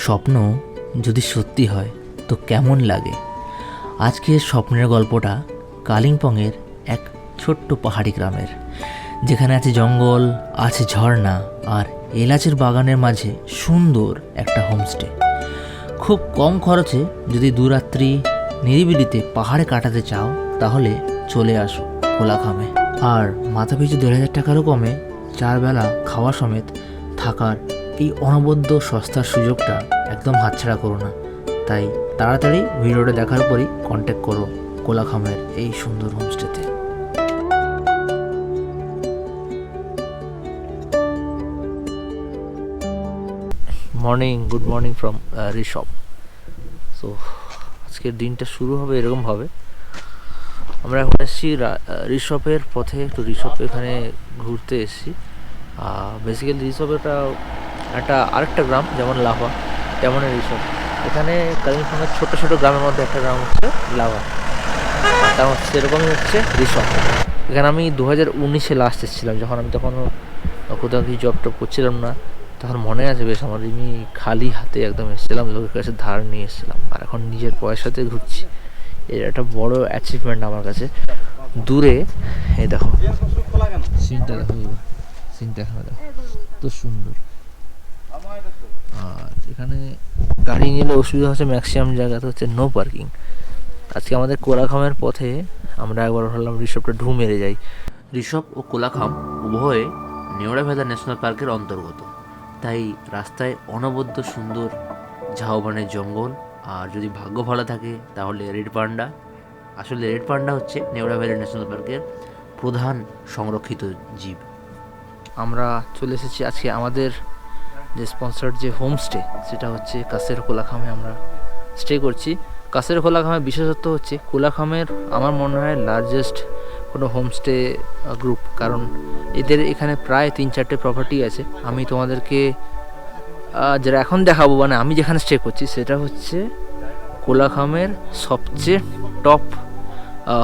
স্বপ্ন যদি সত্যি হয় তো কেমন লাগে। আজকের স্বপ্নের গল্পটা কালিম্পংয়ের এক ছোট্ট পাহাড়ি গ্রামের, যেখানে আছে জঙ্গল, আছে ঝর্ণা আর এলাচের বাগানের মাঝে সুন্দর একটা হোমস্টে। খুব কম খরচে যদি দুরাত্রি নিরিবিলিতে পাহাড়ে কাটাতে চাও তাহলে চলে আসো কোলাখামে। আর মাথাপিছু 1,500 টাকারও কমে 4 বেলা খাওয়া সমেত থাকার এই অনবদ্য সস্তার সুযোগটা একদম হাতছাড়া করো না। তাই তাড়াতাড়ি ভিডিওটা দেখার পরই কন্ট্যাক্ট করো কোলাখামের এই সুন্দর হোমস্টেতে। Good morning from Rishabh. So আজকের দিনটা শুরু হবে এরকমভাবে। আমরা এখন এসেছি ঋষভের পথে, একটু ঋষভ এখানে ঘুরতে এসেছি। বেসিক্যালি ঋষভ একটা আরেকটা গ্রাম, যেমন লাভা তেমনই ঋষভ। এখানে কালিম্পংয়ের ছোটো ছোটো গ্রামের মধ্যে একটা গ্রাম হচ্ছে লাভা, তার মধ্যে সেরকমই হচ্ছে ঋষভ। এখানে আমি 2019-এ লাস্ট এসেছিলাম, যখন আমি তখনও কোথাও কিছু জব টব করছিলাম না। তখন মনে আছে বেশ, আমার এমনি খালি হাতে একদম এসেছিলাম, লোকের কাছে ধার নিয়ে এসেছিলাম, আর এখন নিজের পয়সাতে ঘুরছি। এর একটা বড় অ্যাচিভমেন্ট আমার কাছে। দূরে এই দেখো সিনটা, দেখো সিনটা, এখানে দেখো তো সুন্দর। আর এখানে গাড়ি নিলে অসুবিধা হচ্ছে, ম্যাক্সিমাম জায়গাতে হচ্ছে নো পার্কিং। আজকে আমাদের কোলাখামের পথে আমরা একবার ভাবলাম ঋষভটা ঢু মেরে যাই। ঋষভ ও কোলাখাম উভয়ে নেওড়াভেদা ন্যাশনাল পার্কের অন্তর্গত, তাই রাস্তায় অনবদ্য সুন্দর ঝাউবনের জঙ্গল। আর যদি ভাগ্য ভালো থাকে তাহলে রেড পান্ডা। আসলে রেড পান্ডা হচ্ছে নেওড়াভেদা ন্যাশনাল পার্কের প্রধান সংরক্ষিত জীব। আমরা চলে এসেছি আজকে আমাদের যে স্পন্সার্ড যে হোমস্টে, সেটা হচ্ছে কাছের কোলাখামে আমরা স্টে করছি। কাছের কোলাখামের বিশেষত্ব হচ্ছে কোলাখামের আমার মনে হয় লার্জেস্ট কোনো হোমস্টে গ্রুপ, কারণ এদের এখানে প্রায় 3-4টে প্রপার্টি আছে। আমি তোমাদেরকে যেটা এখন দেখাবো, মানে আমি যেখানে স্টে করছি সেটা হচ্ছে কোলাখামের সবচেয়ে টপ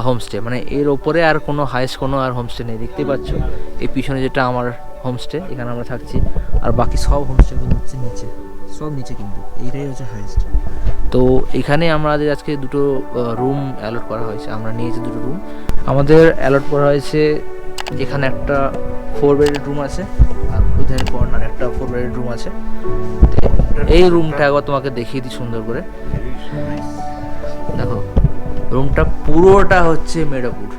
হোমস্টে, মানে এর ওপরে আর কোনো হাইস্ট কোনো আর হোমস্টে নেই। দেখতেই পাচ্ছ এই পিছনে যেটা আমার হোমস্টে, এখানে আমরা থাকছি। আর বাকি সব হোমস্টেগুলো হচ্ছে নিচে, সব নিচে, কিন্তু এইটাই হচ্ছে হাইস্ট। তো এখানে আমাদের আজকে 2টো রুম অ্যালট করা হয়েছে। আমরা নিয়েছি 2টো রুম আমাদের অ্যালট করা হয়েছে। এখানে একটা 4 বেডের রুম আছে, আর ওই ধারে কর্নার একটা 4 বেডের রুম আছে। এই রুমটা একবার তোমাকে দেখিয়ে দিই সুন্দর করে। দেখো রুমটা পুরোটা হচ্ছে মেড অফ উড,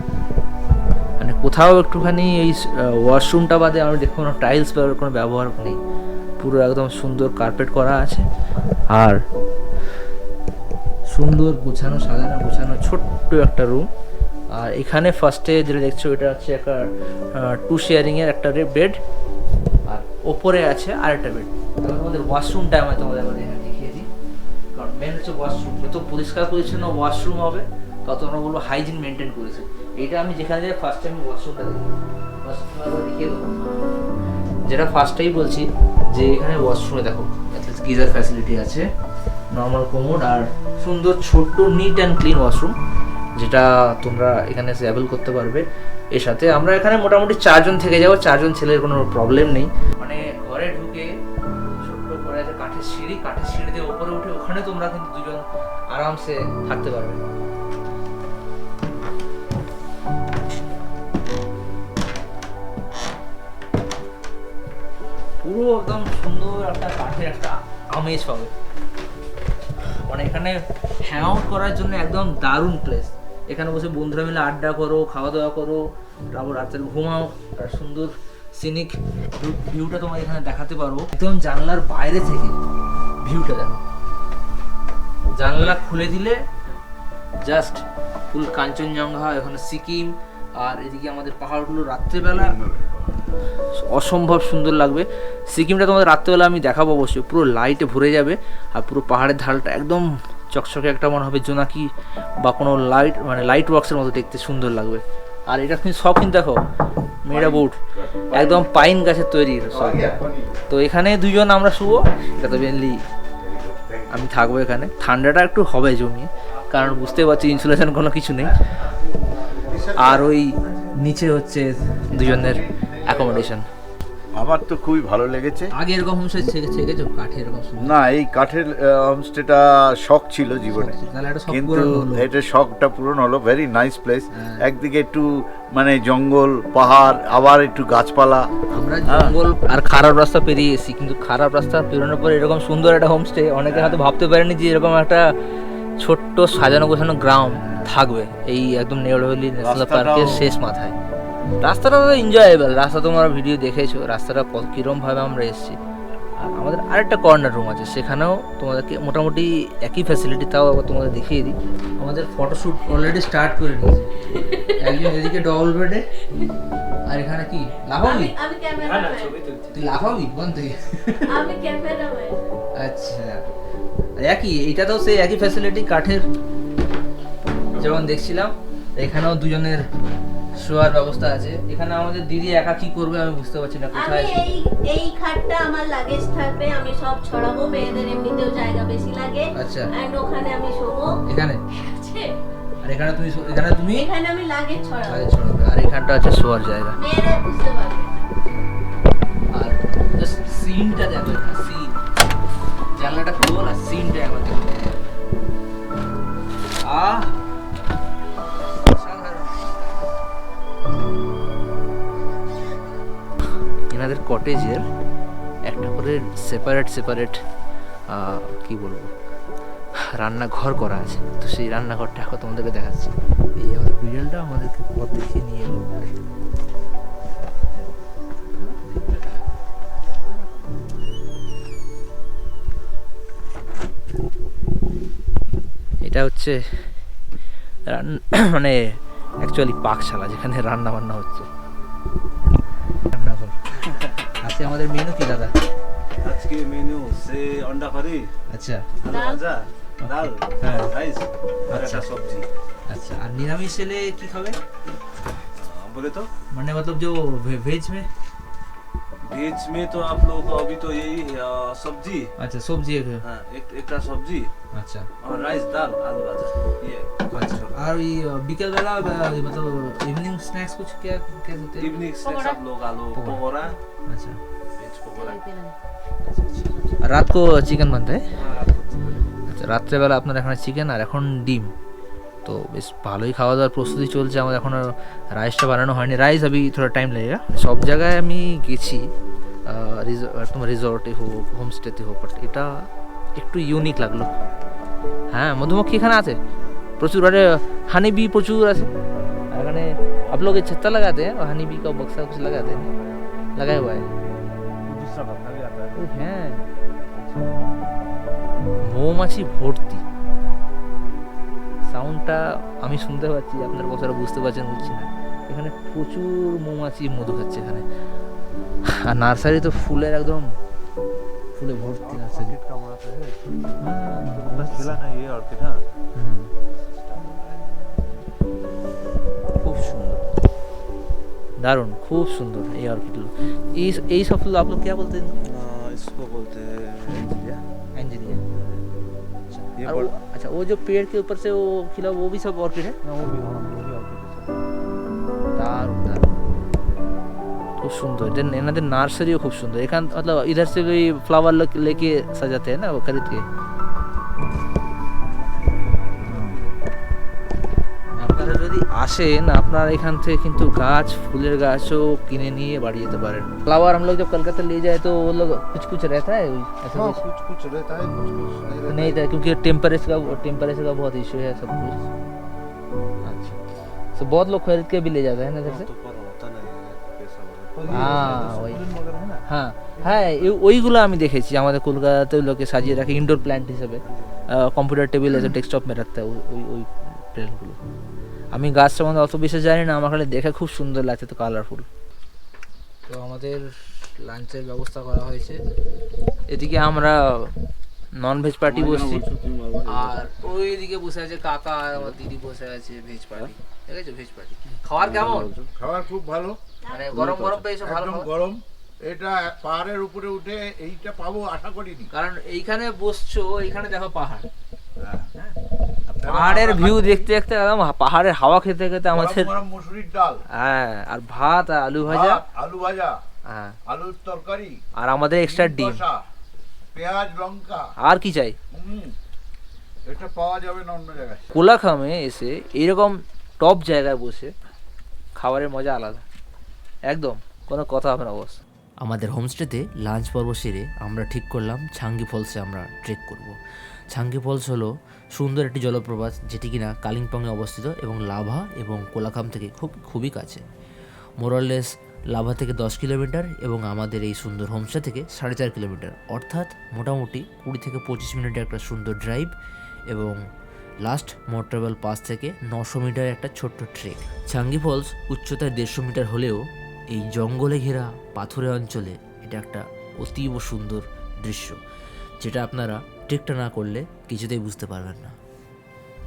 মানে কোথাও একটুখানি এই ওয়াশরুমটা বাদে আমরা দেখো কোনো টাইলস কোনো ব্যবহার নেই, পুরো একদম সুন্দর কার্পেট করা আছে। আর সুন্দর গোছানো, সাজানো গোছানো ছোট্ট একটা রুম। আর এখানে ফার্স্টে যেটা দেখছো এটা হচ্ছে একটা 2 শেয়ারিংয়ের একটা বেড, আর ওপরে আছে আরেকটা বেড। তারপর তোমাদের ওয়াশরুমটা আমি তোমাদের এখানে দেখিয়ে দিই, কারণ মেন হচ্ছে ওয়াশরুম। যত পরিষ্কার পরিচ্ছন্ন ওয়াশরুম হবে তত আমরা বলবো হাইজিন মেনটেন করেছে। এইটা আমি যেখানে যাই ফার্স্টে আমি ওয়াশরুমটা দেখি, ওয়াশরুমটা দেখিয়ে দেবো। যেটা ফার্স্টেই বলছি যে এখানে ওয়াশরুমে দেখো গিজার ফ্যাসিলিটি আছে, নর্মাল কোমোড, আর সুন্দর ছোট্ট নিট অ্যান্ড ক্লিন ওয়াশরুম, যেটা তোমরা এখানে এসে অ্যাভেল করতে পারবে। এর সাথে আমরা এখানে মোটামুটি 4 জন থেকে যাবো, 4 জন ছেলের কোনো প্রবলেম নেই। মানে ঘরে ঢুকে ছোট্ট করে আছে কাঠের সিঁড়ি দিয়ে ওপরে উঠে ওখানে তোমরা কিন্তু 2 জন আরামসে থাকতে পারবে। পুরো একদম সুন্দর একটা কাঠের একটা আমেজ পাবে। মানে এখানে হ্যাং আউট করার জন্য একদম দারুণ প্লেস। এখানে বসে বন্ধুরা মিলে আড্ডা করো, খাওয়া দাওয়া করো, তারপর রাত্রে ঘুমাও। আর সুন্দর সিনিক ভিউটা তোমার এখানে দেখাতে পারবো। একদম জানলার বাইরে থেকে ভিউটা দেখো, জানলা খুলে দিলে জাস্ট ফুল কাঞ্চনজঙ্ঘা, এখানে সিকিম, আর এদিকে আমাদের পাহাড়গুলো রাত্রেবেলা অসম্ভব সুন্দর লাগবে। সিকিমটা তোমাদের রাত্রেবেলা আমি দেখাবো অবশ্যই, পুরো লাইটে ভরে যাবে। আর পুরো পাহাড়ের ঢালটা একদম চকচকে একটা মনে হবে জোনাকি বা কোনো লাইট, মানে লাইট ওয়ার্কসের মতো দেখতে সুন্দর লাগবে। আর এটা কিন্তু সব কিন্তু দেখো মেয়েরা বুট একদম পাইন গাছের তৈরি সব। তো এখানে 2 জন আমরা শুবো, এটা তো মেনলি আমি থাকবো এখানে। ঠান্ডাটা একটু হবে জমিয়ে, কারণ বুঝতে পারছি ইনসুলেশন কোনো কিছু নেই। আর ওই নিচে হচ্ছে 2 জনের অ্যাকোমোডেশন। আমার তো খুবই ভালো লেগেছে। আগে এরকম হোমস্টে থেকেছো কাঠে এরকম সুন্দর? না, এই কাঠের হোমস্টেটা শখ ছিল জীবনে, তাহলে একটা শখ কিন্তু পূরণ হলো। এটা শখটা পূরণ হলো। Very nice place. হ্যাঁ। একদিকে একটু মানে জঙ্গল পাহাড়, আবার একটু গাছপালা। আমরা জঙ্গল আর খারাপ রাস্তা পেরিয়ে এসেছি, কিন্তু খারাপ রাস্তা পেরোনোর পর এরকম সুন্দর একটা হোমস্টে অনেকে হয়তো ভাবতে পারেনি যে এরকম একটা ছোট্ট সাজানো গোছানো গ্রাম থাকবে এই একদম নেওড়াভ্যালি ন্যাশনাল পার্কের শেষ মাথায়। রাস্তাটা তো এনজয়েবল, রাস্তা তোমরা ভিডিও দেখেছো, রাস্তাটা কীরকম ভাবে আমরা এসেছি। আর আমাদের আরেকটা কর্নার রুম আছে, সেখানেও তোমাদেরকে মোটামুটি একই ফ্যাসিলিটি, তাও আবার তোমাদের দেখিয়ে দিই। আমাদের ফটোশ্যুট অলরেডি স্টার্ট করে দিয়েছে। একজন এদিকে ডবল বেডে, আর এখানে কি লাফাবি? আমি ক্যামেরা তুই লাফাবি কোন থেকে? আমি ক্যামেরা আচ্ছা, একই, এটা তো সেই একই ফ্যাসিলিটি কাঠের যেমন দেখছিলাম। এখানেও দুজনের শোয়ার ব্যবস্থা আছে। এখানে আমাদের দিদি একা কি করবে আমি বুঝতে পারছি না, কোথায় আমি এই খাটটা আমার লাগেজ থাকবে, আমি সব ছড়াবো, মেয়েদের এমনিতেও জায়গা বেশি লাগে। আচ্ছা, এন্ড ওখানে আমি শোবো এখানে। আছে আর এখানে তুমি এখানে আমি লাগেজ ছড়াবো। লাগেজ ছড়াবে, আর এখানটা আছে শোয়ার জায়গা। মেয়েরা বুঝতে পারবে। আর জাস্ট সিনটা দেখো, এখানে সিন, জানলাটা খোল আর সিনটা একবার দেখো। এনাদের কটেজের একটা করে সেপারেট কি বলবো রান্নাঘর করা আছে। তো সেই রান্নাঘরটা এখন তোমাদেরকে দেখাচ্ছি। এই আমাদের বিড়ালটা আমাদেরকে পথ দেখিয়ে নিয়ে এলো। এটা হচ্ছে মানে অ্যাকচুয়ালি পাকশালা, যেখানে রান্না বান্না হচ্ছে। রান্নাঘর আছে। আমাদের মেনু কি দাদা? আজকে মেনু সে अंडा কারি, আচ্ছা, আলু ভাজা, ডাল, হ্যাঁ, রাইস আর আচ্ছা। একটা সবজি। अच्छा, और निरामिष ले की खावे? बोले तो মানে मतलब जो वेज में? वेज में तो आप लोग को अभी तो यही सब्जी, अच्छा, सब्जी है। हाँ एक सब्जी अच्छा, और राइस दाल आलू भाजा ये। अच्छा। और ये बिकल वाला मतलब इवनिंग स्नैक्स कुछ क्या क्या देते हैं? इवनिंग स्नैक्स आप लोग आलू पकौड़ा, अच्छा, वेज पकौड़ा। আর রাত को চিকেন बनता है? हाँ, रात को chicken। আচ্ছা, রাত্রেবেলা আপনার এখানে চিকেন আর এখন ডিম। তো বেশ ভালোই খাওয়া দাওয়ার প্রস্তুতি চলছে। আমার এখনও রাইসটা বানানো হয়নি। রাইস আবি থোড়া টাইম লাগেগা। সব জায়গায় আমি গেছি, তোমার রিসর্টে হোক, হোমস্টেতে হোক, বাট এটা একটু ইউনিক লাগলো। হ্যাঁ, মধুমক্ষী এখানে আছে প্রচুর, আরে হানি বি প্রচুর আছে। আর এখানে आप लोग छत्ता लगाते हैं, हनी बी का बक्सा कुछ लगाते हैं? लगाया हुआ है। दूसरा पत्ता भी आता है। ওই হ্যাঁ, মৌমাছি ভর্তি। সাউন্ডটা আমি শুনতে পাচ্ছি, আপনার কথাটা বুঝতে পারছেন বুঝছি না। এখানে প্রচুর মৌমাছি মধু খাচ্ছে এখানে। আর নার্সারি তো ফুলের একদম ফুলে ভর্তি নার্সারি। ऑर्किड का बनाते हैं, হ্যাঁ, बस खिला नहीं ये ऑर्किड। हाँ হুম, খুব সুন্দর, দারুণ, খুব সুন্দর এই অর্কিডগুলো। এই সব ফুল आप लोग क्या बोलते हैं? इसको बोलते हैं एंजिलिया। एंजिलिया। ये और बड़ा अच्छा, वो जो पेड़ के ऊपर से वो खिला वो भी सब ऑर्किड है? वो भी ऑर्किड है सब। দারুণ দারুণ, খুব সুন্দর। দেন এনাদের নার্সারিও খুব সুন্দর। এখান मतलब इधर से भी फ्लावर लेके सजाते हैं ना वो खरीद के। আপনারা যদি আসেন, আপনারা এখান থেকে কিন্তু গাছ, ফুলের গাছও किने নিয়ে বাড়ি যেতে পারেন। फ्लावर हम लोग जब कलकत्ता ले जाए तो वो लोग कुछ रहता है ऐसा हाँ, कुछ? कुछ रहता है, कुछ नहीं था, क्योंकि टेम्परेचर का बहुत इशू है सब कुछ। अच्छा, तो बहुत लोग खरीद के भी ले जाते हैं ना इधर से। तो पर होता नहीं है पैसा वगैरह। हाँ, वही। सकुलेंट वगैरह है ना। হ্যাঁ হ্যাঁ, ওইগুলো আমি দেখেছি আমাদের কলকাতাতে লোকে সাজিয়ে রাখে ইনডোর প্ল্যান্ট হিসেবে। কম্পিউটার টেবিল এসে ডেস্কটপ মে রাখতে হয় ওই প্ল্যান্টগুলো। আমি গাছ সম্বন্ধে অত বেশি জানি না, আমার খালি দেখে খুব সুন্দর লাগছে, তো কালারফুল। তো আমাদের লাঞ্চের ব্যবস্থা করা হয়েছে। এদিকে আমরা নন ভেজ পার্টি বসছি, আর ওইদিকে বসে আছে কাকা আর আমার দিদি বসে আছে ভেজ পার্টি। ঠিক আছে, ভেজ পার্টি। খাবার কেমন? খাবার খুব ভালো, মানে গরম গরম পেয়েছো? ভালো একদম খাবার? গরম। এটা পাহাড়ের উপরে উঠে এইটা পাবো আশা করিনি। কারণ এইখানে বসছো, এইখানে দেখো পাহাড়, হ্যাঁ। পাহাড়ের ভিউ দেখতে দেখতে একদম পাহাড়ের হাওয়া খেতে খেতে আমাদের, গরম গরম মসুরির ডাল, হ্যাঁ, আর ভাত আর আলু ভাজা। ভাত, আলু ভাজা, হ্যাঁ, আলুর তরকারি, আর আমাদের এক্সট্রা ডিম, কষা, পেঁয়াজ লঙ্কা। আর কি চাই? এটা পাওয়া যাবে না অন্য জায়গায়। কোলাখামে এসে এইরকম টপ জায়গায় বসে খাবারের মজা আলাদা, একদম কোনো কথা হবে না বস। আমাদের হোমস্টেতে লাঞ্চ পর্ব সেরে আমরা ঠিক করলাম ছাঙ্গি ফলসে আমরা ট্রেক করব। ছাঙ্গি ফলস হলো সুন্দর একটি জলপ্রপাত, যেটি কিনা কালিম্পংয়ে অবস্থিত এবং লাভা এবং কোলাখাম থেকে খুবই কাছে। মোরাললেস লাভা থেকে 10 কিলোমিটার এবং আমাদের এই সুন্দর হোমস্টে থেকে 4.5 কিলোমিটার, অর্থাৎ মোটামুটি 20 থেকে 25 মিনিটের একটা সুন্দর ড্রাইভ এবং লাস্ট মোটরেবল পাস থেকে 900 মিটার একটা ছোট্ট ট্রেক। ছাঙ্গি ফলস উচ্চতায় 150 মিটার হলেও এই জঙ্গলে ঘেরা পাথুরে অঞ্চলে এটা একটা অতীব সুন্দর দৃশ্য, যেটা আপনারা ট্রেকটা না করলে কিছুতেই বুঝতে পারবেন না।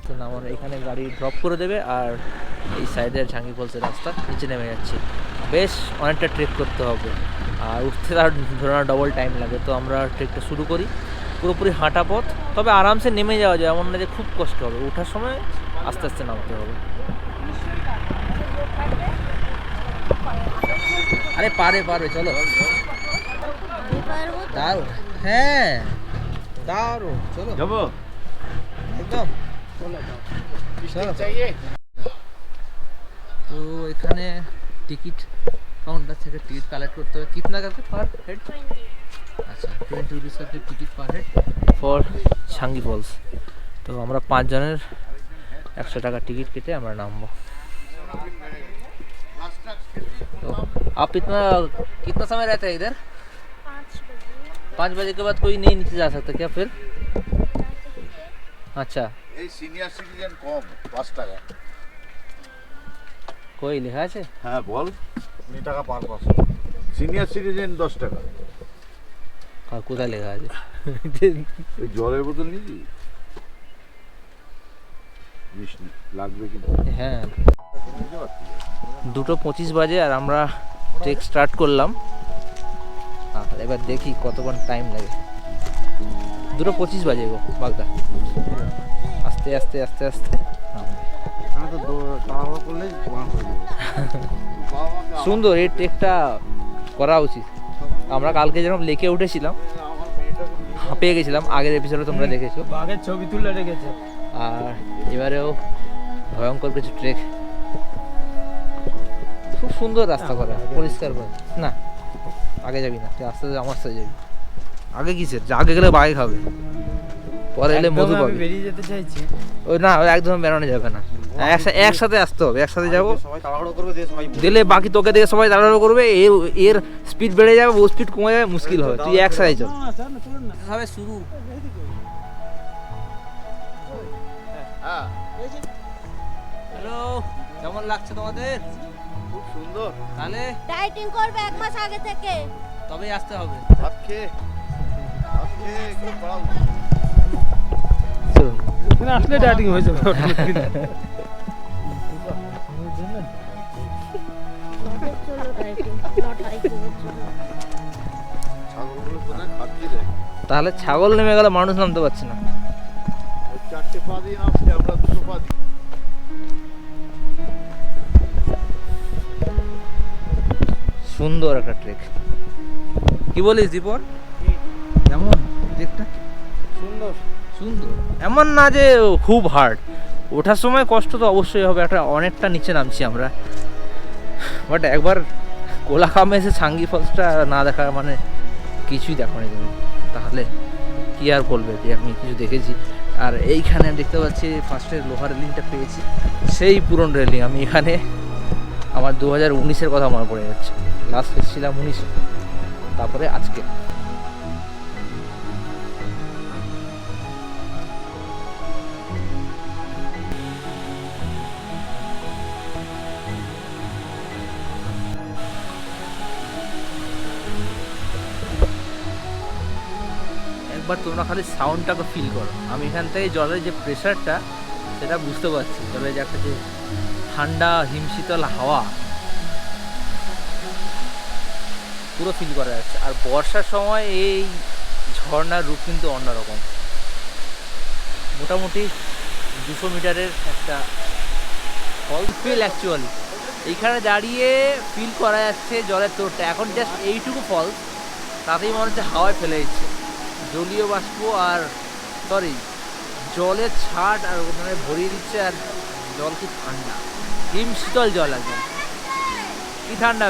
তো আমার এখানে গাড়ি ড্রপ করে দেবে আর এই সাইডের ছাঙ্গি ফলসের রাস্তা নিচে নেমে যাচ্ছে। বেশ অনেকটা ট্রেক করতে হবে আর উঠতে তার ধরে না ডবল টাইম লাগে। তো আমরা ট্রেকটা শুরু করি, পুরোপুরি হাঁটা পথ, তবে আরামসে নেমে যাওয়া যায়, এমন না যে খুব কষ্ট হবে। ওঠার সময় আস্তে আস্তে নামতে হবে। আরে পারে চলো। দারুণ, হ্যাঁ দারুণ, চলো যাবো একদম। চাইয়ে। তো এখানে টিকিট কাউন্টার থেকে টিকিট কালেক্ট করতে হবে। কিতনা করতে পার হেড? আচ্ছা, 20 रुपीस करके टिकट पर हेड फॉर ছাঙ্গি ফলস। তো আমরা 5 জনের 100 টাকা টিকিট কেটে আমরা নামবো। तो आप कितना समय रहते हैं इधर? 5 बजे के बाद कोई नहीं नीचे जा सकता क्या फिर? अच्छा, এই সিনিয়র সিটিজেন কম 5 টাকা। कोई लिखा है? হ্যাঁ বল। 2 টাকা পার পারসন। সিনিয়র সিটিজেন 10 টাকা। हाँ, কোথায় লেখা আছে? এই জলের বোতল নিবি? মিষ্টি লাগবে কি? হ্যাঁ, 2:25 বাজে আর আমরা ট্রেক স্টার্ট করলাম। আর এবার দেখি কতক্ষণ টাইম লাগে। 2:25 বাজে গো বাগদা। আস্তে আস্তে আস্তে আস্তে এখানে তো তাড়াহুড়ো করলেই বাঁ হয়ে যাবে। সুন্দর, এই ট্রেকটা করা উচিত। আমরা কালকে যেরকম লেকে উঠেছিলাম, হাঁপিয়ে গেছিলাম, আগের এপিসোডে তোমরা দেখেছো, বাঘের ছবি তুলে রেখেছে। আর এবারেও ভয়ঙ্কর কিছু ট্রেক। খুব সুন্দর রাস্তা করা, পরিষ্কার করে। না, আগে যাবি না, তুই আস্তে আস্তে আমার সাথে যাবি। আগে কিসের? আগে গেলে বাঘে খাবে, পরে এলে মধু একদম আমি পাবে। বেরিয়ে যেতে চাইছি। ওই না, ওই একদম বেরোনো যাবে না। একসাথে আসতে হবে, একসাথে যাবো, সবাই তাড়াহুড়ো করবে দিয়ে সবাই দিলে বাকি তোকে দেখে সবাই তাড়াহুড়ো করবে, এর স্পিড বেড়ে যাবে, ও স্পিড কমে যাবে, মুশকিল হবে। তুই একসাথে চল। হবে শুরু। হ্যাঁ হ্যালো, কেমন লাগছে তোমাদের? খুব সুন্দর। তাহলে ডায়েটিং করবে 1 মাস আগে থেকে। তবেই আসতে হবে। ভাত খেয়ে একটু পড়াও। চলুন। এখানে আসলে ডায়েটিং হয়ে যাবে। চলো ডায়েটিং, লটারি করে চলো। ছাগলগুলো কোথায় খাচ্ছি রে? তাহলে ছাগল নেমে গেলে মানুষ নামতে পারছে না। ওই 4টে পা দিয়ে নামছে, আমরা 2 পা দিই। সুন্দর একটা ট্রেক, কি বলিস দীপর? কেমন ট্রেকটা? সুন্দর। সুন্দর, এমন না যে খুব হার্ড। ওঠার সময় কষ্ট তো অবশ্যই হবে, একটা অনেকটা নিচে নামছি আমরা, বাট একবার কোলাখামে এসে ছাঙ্গি ফলসটা না দেখা মানে কিছুই দেখো নি তুমি, তাহলে কি আর বলবে যে আমি কিছু দেখেছি। আর এইখানে আমি দেখতে পাচ্ছি ফার্স্টে লোহার রেলিংটা পেয়েছি, সেই পুরনো রেলিং। আমি এখানে আমার 2019-এর কথা মনে পড়ে যাচ্ছে, লাস্ট এসেছিলাম 19, তারপরে আজকে। একবার তোমরা খালি সাউন্ডটাকে ফিল করো। আমি এখান থেকে জলের যে প্রেশারটা সেটা বুঝতে পারছি, জলের যে একটা যে ঠান্ডা হিমশীতল হাওয়া পুরো ফিল করা যাচ্ছে। আর বর্ষার সময় এই ঝর্ণার রূপ কিন্তু অন্যরকম। মোটামুটি 200 মিটারের একটা ফল ফিল অ্যাকচুয়ালি। এইখানে দাঁড়িয়ে ফিল করা যাচ্ছে জলের তোরটা। এখন জাস্ট এইটুকু ফলস, তাতেই মনে হচ্ছে হাওয়ায় ফেলে দিচ্ছে জলীয় বাষ্প আর জলের ছাট আর ওখানে ভরিয়ে দিচ্ছে। আর জল কি ঠান্ডা, হিম শীতল জল একদম। কি ঠান্ডা,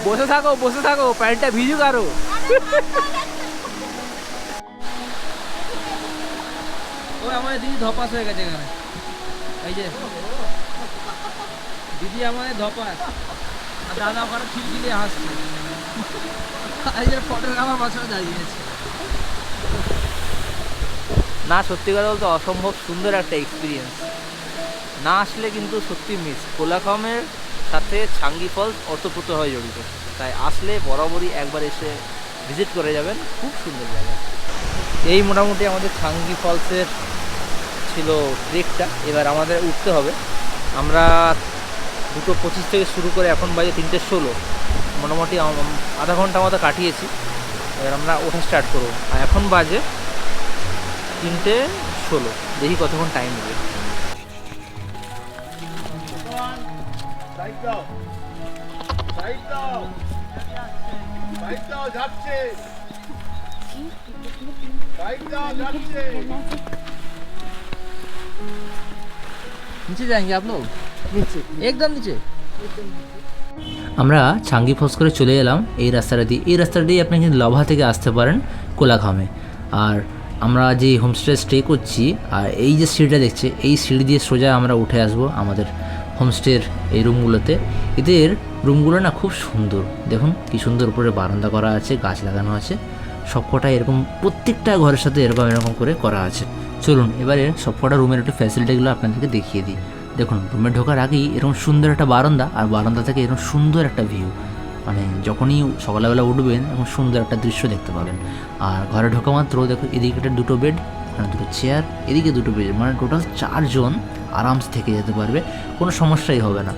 বসে থাকো প্যান্টটা ভিজুক আরো। ও আমাদের দিদি ধপাস হয়ে গেছে এখানে, এই যে দিদি আমাদের ধপাস, আর দাদা ওখানে খিলখিলি হাসছে। এই যে ফটোগ্রাফার পাশে দাঁড়িয়েছে। না সত্যি কথা বলতে অসম্ভব সুন্দর একটা এক্সপিরিয়েন্স। না আসলে কিন্তু সত্যি মিস। কোলাখামের সাথে ছাঙ্গি ফলস ওতপ্রোত হয়ে জড়িত, তাই আসলে বরাবরই একবার এসে ভিজিট করে যাবেন, খুব সুন্দর জায়গা। এই মোটামুটি আমাদের ছাঙ্গি ফলসের ছিল ট্রেকটা। এবার আমাদের উঠতে হবে। আমরা 2:25 থেকে শুরু করে এখন বাজে 3:16, মোটামুটি আধা ঘন্টা মতো কাটিয়েছি। এবার আমরা ওঠা স্টার্ট করবো। আর এখন বাজে 3:16, দেখি কতক্ষণ টাইম নেবে। नीचे जाएंगे आप लोग? नीचे, एकदम नीचे। আমরা ছাঙ্গি ফলস করে চলে এলাম এই রাস্তাটা দিয়ে। এই রাস্তাটা দিয়ে আপনি কিন্তু লাভা থেকে আসতে পারেন কোলাখামে। আর আমরা যে হোমস্টে স্টে করছি, আর এই যে সিঁড়িটা দেখছে, এই সিঁড়ি দিয়ে সোজা আমরা উঠে আসবো আমাদের হোমস্টের এই রুমগুলোতে। এদের রুমগুলো না খুব সুন্দর, দেখুন কি সুন্দর উপরে বারান্দা করা আছে, গাছ লাগানো আছে, সবকটা এরকম প্রত্যেকটা ঘরের সাথে এরকম করে করা আছে। চলুন এবারে সবকটা রুমের একটু ফ্যাসিলিটিগুলো আপনাদেরকে দেখিয়ে দিই। দেখুন রুমে ঢোকার আগেই এরকম সুন্দর একটা বারান্দা, আর বারান্দা থেকে এরকম সুন্দর একটা ভিউ, মানে যখনই সকালবেলা উঠবেন এরকম সুন্দর একটা দৃশ্য দেখতে পাবেন। আর ঘরে ঢোকা মাত্র দেখুন এদিকে একটা 2টো বেড, এখানে 2টো চেয়ার, এদিকে 2টো বেড, মানে টোটাল 4 জন আরামসে থেকে যেতে পারবে, কোনো সমস্যাই হবে না।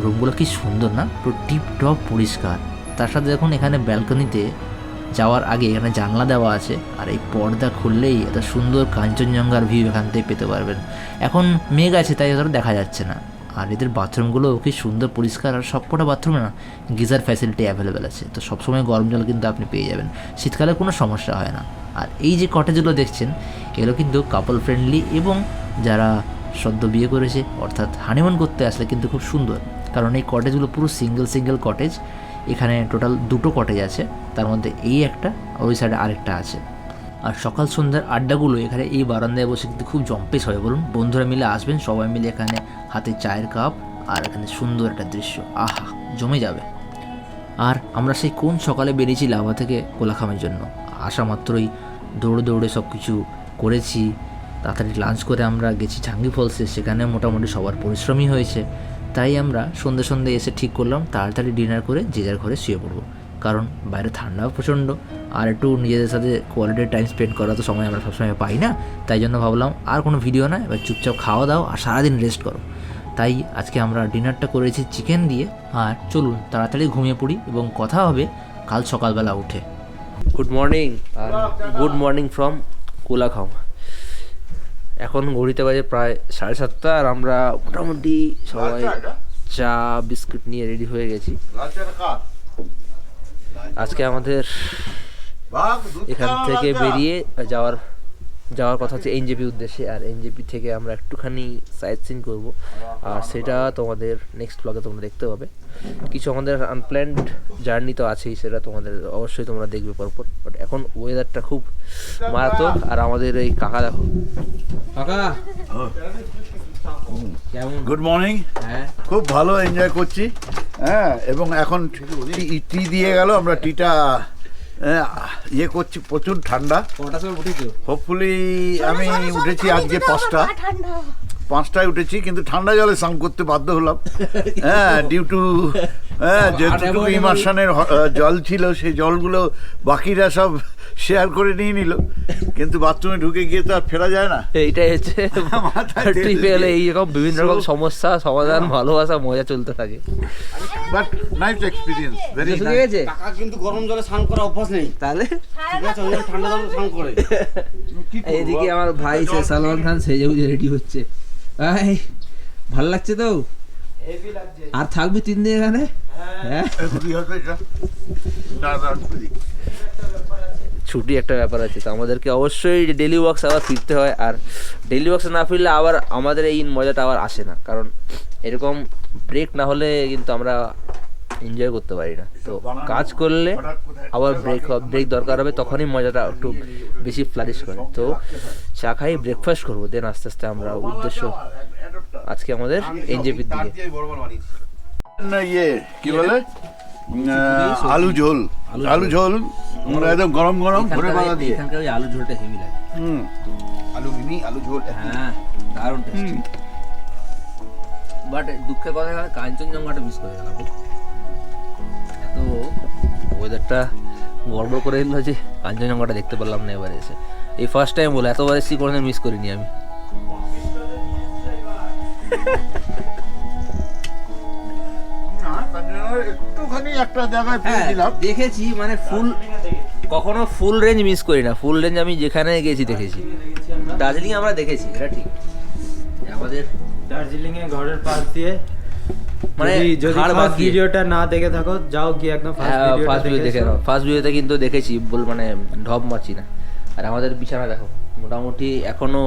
রুমগুলো কি সুন্দর না, পুরো টিপ টপ পরিষ্কার। তার সাথে দেখুন এখানে ব্যালকনিতে যাওয়ার আগে এখানে জানলা দেওয়া আছে, আর এই পর্দা খুললেই একটা সুন্দর কাঞ্চনজঙ্ঘার ভিউ এখান থেকে পেতে পারবেন। এখন মেঘ আছে তাই অতটা দেখা যাচ্ছে না। আর এদের বাথরুমগুলো কি সুন্দর পরিষ্কার, আর সবকটা বাথরুমে না গিজার ফ্যাসিলিটি অ্যাভেলেবেল আছে, তো সবসময় গরম জল কিন্তু আপনি পেয়ে যাবেন, শীতকালে কোনো সমস্যা হয় না। আর এই যে কটেজগুলো দেখছেন এগুলো কিন্তু কাপল ফ্রেন্ডলি, এবং যারা সদ্য বিয়ে করেছে অর্থাৎ হানিমুন করতে আসলে কিন্তু খুব সুন্দর, কারণ এই কটেজগুলো পুরো সিঙ্গেল কটেজ। এখানে টোটাল 2টো কটেজ আছে, তার মধ্যে এই একটা, ওই সাইডে আরেকটা আছে। আর সকাল সন্ধ্যার আড্ডাগুলো এখানে এই বারান্দায় বসে কিন্তু খুব জম্পেশ হয় বলুন। বন্ধুরা মিলে আসবেন, সবাই মিলে এখানে হাতে চায়ের কাপ, আর এখানে সুন্দর একটা দৃশ্য, আহা জমে যাবে। আর আমরা সেই কোন সকালে বেরিয়েছি লাভা থেকে কোলাখামের জন্য, আসা মাত্রই দৌড়ে সব কিছু করেছি। তাড়াতাড়ি লাঞ্চ করে আমরা গেছি ছাঙ্গি ফলসে, সেখানে মোটামুটি সবার পরিশ্রমই হয়েছে। তাই আমরা সন্ধে এসে ঠিক করলাম তাড়াতাড়ি ডিনার করে যে যার ঘরে শুয়ে পড়বো, কারণ বাইরে ঠান্ডাও প্রচণ্ড, আর একটু নিজেদের সাথে কোয়ালিটি টাইম স্পেন্ড করা তো সময় আমরা সবসময় পাই না। তাই জন্য ভাবলাম আর কোনো ভিডিও না, এবার চুপচাপ খাওয়া দাও আর সারাদিন রেস্ট করো। তাই আজকে আমরা ডিনারটা করেছি চিকেন দিয়ে। আর চলুন তাড়াতাড়ি ঘুমিয়ে পড়ি এবং কথা হবে কাল সকালবেলা উঠে। গুড মর্নিং, আর গুড মর্নিং ফ্রম কোলাখাম। এখন ঘড়িতে বাজে প্রায় 7:30, আর আমরা মোটামুটি সবাই চা বিস্কুট নিয়ে রেডি হয়ে গেছি। আজকে আমাদের এখান থেকে বেরিয়ে যাওয়ার কথা হচ্ছে এনজেপি উদ্দেশ্যে, আর এনজেপি থেকে আমরা একটুখানি সাইট সিন করবো, আর সেটা তোমাদের নেক্সট ব্লগে তোমরা দেখতে পাবে। কিছু আমাদের আনপ্ল্যান্ড জার্নি তো আছেই, সেটা তোমাদের অবশ্যই তোমরা দেখবে পরপর। বাট এখন ওয়েদারটা খুব মারাত্মক, আর আমাদের এই কাকা দেখো, কাকা কেমন? Good morning. হ্যাঁ খুব ভালো এনজয় করছি। হ্যাঁ, এবং এখন টি দিয়ে গেল, আমরা টিটা ইয়ে করছি, প্রচুর ঠান্ডা। কটার সময় উঠেছো? হোপফুলি আমি উঠেছি আজকে 5টায় উঠেছি, কিন্তু ঠান্ডা জলে স্নান করতে বাধ্য হলাম। হ্যাঁ, ডিউ টু যেটুকু ইমার্শনের জল ছিল সেই জলগুলো বাকিরা সব শেয়ার করে নিয়ে নিল, কিন্তু বাথরুমে ঢুকে গিয়ে তো আর ফেরা যায় না। এইটাই হচ্ছে ট্রিপে এলে এইরকম বিভিন্ন রকম সমস্যা সমাধান, ভালোবাসা, মজা চলতে থাকে। বাট নাইস এক্সপেরিয়েন্স, ভেরি ঠিক নাইস। আছে, কাকা কিন্তু গরম জলে স্নান করা অভ্যাস নেই, তাহলে ঠিক আছে, ওই জন্য ঠান্ডা জলে স্নান করে। এইদিকে আমার ভাই সে সালমান খান সেজে গুজে রেডি হচ্ছে। এই ভালো লাগছে তো? আর থাকবি 3 দিন এখানে? হ্যাঁ, ছুটি একটা ব্যাপার আছে, তো আমাদেরকে অবশ্যই ডেলি ওয়ার্কস আবার ফিরতে হয়। আর ডেলি ওয়ার্কস না ফিরলে আবার আমাদের এই মজাটা আবার আসে না, কারণ এরকম ব্রেক না হলে কিন্তু আমরা এনজয় করতে পারি না। তো কাজ করলে আবার ব্রেক দরকার হবে, তখনই মজাটা একটু বেশি ফ্লারিশ করে। তো চা খাই, ব্রেকফাস্ট করবো, দেন আস্তে আস্তে আমরা উদ্দেশ্য আজকে আমাদের এনজেপির দিকে। ইয়ে কি বলে আলু ঝোল, আলু ঝোল আমরা একদম গরম গরম ভরে বাঁধা দিয়ে। এখানকার ওই আলু ঝোলটা হেভি লাগে। আলু মিমি, আলু ঝোল, হ্যাঁ দারুণ টেস্টি। বাট দুঃখের কথা হলো কাঞ্চনজঙ্ঘাটা মিস করে গেলাম। এত ওয়েদারটা গড়বড় করে দিল যে কাঞ্চনজঙ্ঘাটা দেখতে পারলাম না এবারে এসে। এই ফার্স্ট টাইম বলে, এতবার এসেছি কোনো মিস করিনি আমি। একটুখানি একটা জায়গায় পেয়েছিলাম, দেখেছি, মানে ফুল কখনো ফুল রেঞ্জ মিস করি না। ফুল রেঞ্জ আমি যেখানে গেছি দেখেছি। দার্জিলিং আমরা দেখেছি, এটা ঠিক। আমাদের দার্জিলিং এ ঘরের পাশ দিয়ে মানে যদি ফার্স্ট ভিডিওটা না দেখে থাকো, যাও কি একদম ফার্স্ট ভিডিও দেখে নাও। ফার্স্ট ভিডিওতে কিন্তু দেখেছি, মানে ঢপ মারছি না। আর আমাদের বিছানা দেখো, মোটামুটি এখনো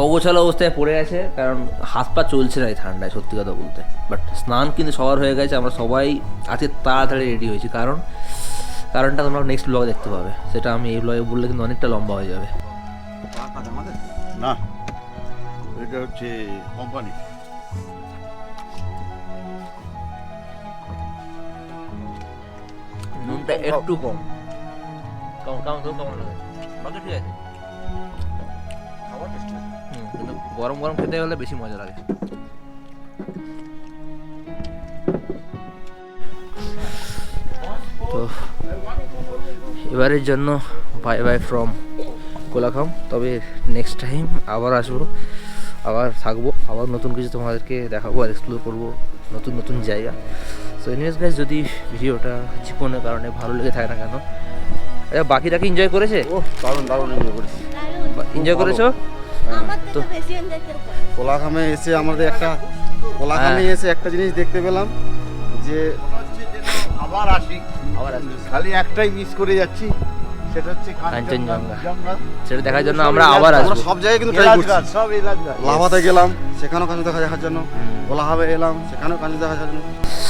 অগোছালো অবস্থায় পড়ে আছে, কারণ হাত পা চলছে না এই ঠান্ডায়, সত্যি কথা বলতে। বাট স্নান কিন্তু সবার হয়ে গেছে, আমরা সবাই আজকে তাড়াতাড়ি রেডি হয়েছি। কারণটা তোমরা নেক্সট ব্লগে দেখতে পাবে, সেটা আমি এই ব্লগে বললে কিন্তু অনেকটা লম্বা হয়ে যাবে। না এটা হচ্ছে কোম্পানি। নুনটা একটু কম লাগে, বাকি ঠিক আছে। কিন্তু গরম গরম খেতে হলে বেশি মজা লাগে। তো এবারের জন্য বাই বাই ফ্রম কোলাখাম। তবে নেক্সট টাইম আবার আসবো, আবার থাকবো, আবার নতুন কিছু তোমাদেরকে দেখাবো আর এক্সপ্লোর করবো নতুন নতুন জায়গা। সো এনিওয়েজ গাইস, যদি ভিডিওটা যে কোনো কারণে ভালো লেগে থাকে না কেন, বাকিটা কি এনজয় করেছে? দারুণ দারুণ এনজয় করেছি। এনজয় করেছো? আমার থেকে বেশি এনজয় কেউ করে। কোলাখামে এসে আমাদের একটা জিনিস দেখতে পেলাম যে আবার আসি, খালি একটাই মিস করে যাচ্ছি, সেটা হচ্ছে কাঞ্চনজঙ্ঘা। সেটা দেখার জন্য আমরা আবার আসবো। সব জায়গায় কিন্তু ট্রাই করছি। সব এলাকা লাভাতে গেলাম, সেখানেও কাঞ্চন দেখার জন্য। কোলাখামে এলাম, সেখানেও কাঞ্চন দেখার জন্য।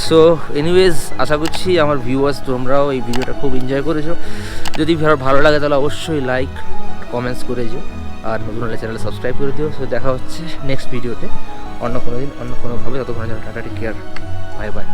সো এনিওয়েজ, আশা করছি আমার ভিউয়ার্স তোমরাও এই ভিডিওটা খুব এনজয় করেছো। যদি ভালো লাগে তাহলে অবশ্যই লাইক কমেন্টস করে দিও, আর নতুন হলে চ্যানেলে সাবস্ক্রাইব করে দিও। সো দেখা হচ্ছে নেক্সট ভিডিওতে অন্য কোনো দিন অন্য কোনোভাবে। ততক্ষণের জন্য tata, take care, bye by.